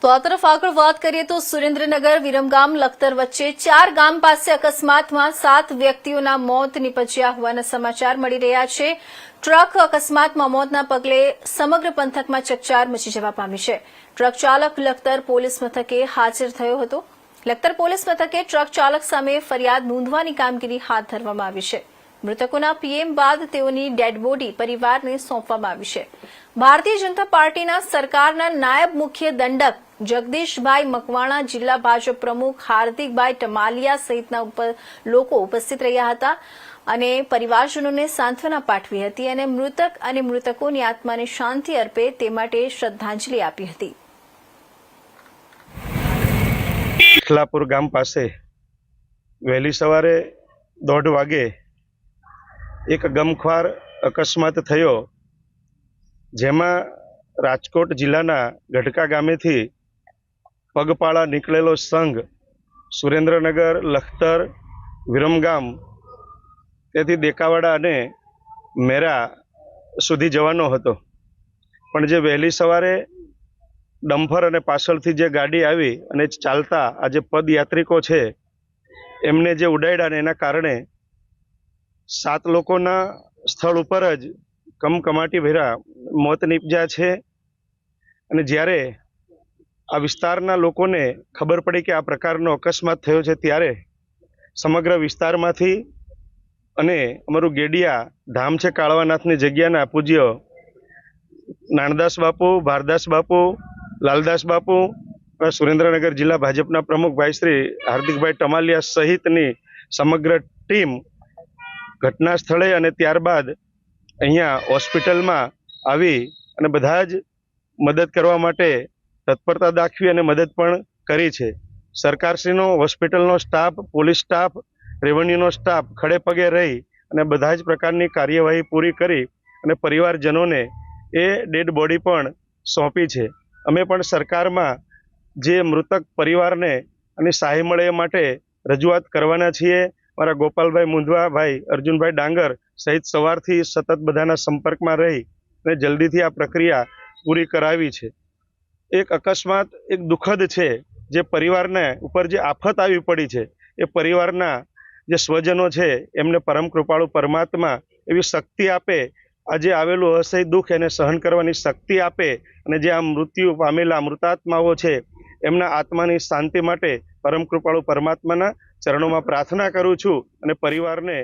તો આ તરફ આગળ વાત કરીએ તો સુરેન્દ્રનગર વિરમગામ લખતર વચ્ચે 4 ગામ પાસે અકસ્માતમાં 7 વ્યક્તિઓના મોત નીપજ્યા હોવાના સમાચાર મળી રહ્યા છે। ટ્રક અકસ્માતમાં મોતના પગલે સમગ્ર પંથકમાં ચકચાર મચી જવા પામી છે। ટ્રક ચાલક લખતર પોલીસ મથકે હાજર થયો હતો। લખતર પોલીસ મથકે ટ્રક ચાલક સામે ફરિયાદ નોંધવાની કામગીરી હાથ ધરવામાં આવી છે। મૃતકોના પીએમ બાદ તેઓની ડેડ બોડી પરિવારને સોંપવામાં આવી છે। ભારતીય જનતા પાર્ટીના સરકારના નાયબ મુખ્ય દંડક જગદીશભાઈ મકવાણા, જિલ્લા ભાજપ પ્રમુખ હાર્દિકભાઈ ટમાલિયા સહિતના લોકો ઉપસ્થિત રહ્યા હતા અને પરિવારજનોને સાંત્વના પાઠવી હતી અને મૃતક અને મૃતકોની આત્માને શાંતિ અર્પે તે માટે શ્રદ્ધાંજલિ આપી હતી। ખલાપુર ગામ પાસે વહેલી સવારે 1:30 વાગે એક ગમખ્વાર અકસ્માત થયો, જેમાં રાજકોટ જિલ્લાના ગઢકા ગામેથી પગપાળા નીકળેલો સંઘ સુરેન્દ્રનગર, લખતર, વિરમગામ તેથી દેકાવાડા અને મેરા સુધી જવાનો હતો, પણ જે વહેલી સવારે ડમ્ફર અને પાછળથી જે ગાડી આવી અને ચાલતા આ જે પદયાત્રિકો છે એમને જે ઉડાડ્યા ને એના કારણે 7 લોકોના સ્થળ ઉપર જ કમકમાટી ભર્યા મોત નીપજ્યા છે। અને જ્યારે આ વિસ્તારના લોકોને ખબર પડી કે આ પ્રકારનો અકસ્માત થયો છે ત્યારે સમગ્ર વિસ્તારમાંથી અને અમારું ગેડિયા ધામ છે કાળવાનાથની જગ્યાના પૂજ્ય નાનદાસ બાપુ, ભારદાસ બાપુ, લાલદાસ બાપુ, સુરેન્દ્રનગર જિલ્લા ભાજપના પ્રમુખ ભાઈ શ્રી હાર્દિકભાઈ ટમાલિયા સહિતની સમગ્ર ટીમ ઘટના સ્થળે અને ત્યારબાદ અહીંયા હોસ્પિટલમાં આવી અને બધા જ મદદ કરવા માટે તત્પરતા દાખવી અને મદદ પણ કરી છે। સરકારશ્રીનો, હોસ્પિટલનો સ્ટાફ, પોલીસ સ્ટાફ, રેવન્યુનો સ્ટાફ ખડે પગે રહી અને બધા જ પ્રકારની કાર્યવાહી પૂરી કરી અને પરિવારજનોને એ ડેડ બોડી પણ સોંપી છે। અમે પણ સરકારમાં જે મૃતક પરિવારને અને સહાય મળે એ માટે રજૂઆત કરવાના છીએ। મારા ગોપાલભાઈ મુંધવા, ભાઈ અર્જુનભાઈ ડાંગર સહિત સવારથી સતત બધાના સંપર્કમાં રહી અને જલ્દીથી આ પ્રક્રિયા પૂરી કરાવી છે। એક અકસ્માત એક દુઃખદ છે, જે પરિવારને ઉપર જે આફત આવી પડી છે એ પરિવારના જે સ્વજનો છે એમને પરમ કૃપાળુ પરમાત્મા એવી શક્તિ આપે, આજે આવેલું અસહ્ય દુઃખ એને સહન કરવાની શક્તિ આપે અને જે આ મૃત્યુ પામેલા મૃતાત્માઓ છે એમના આત્માની શાંતિ માટે પરમ કૃપાળુ પરમાત્માના ચરણોમાં પ્રાર્થના કરું છું અને પરિવારને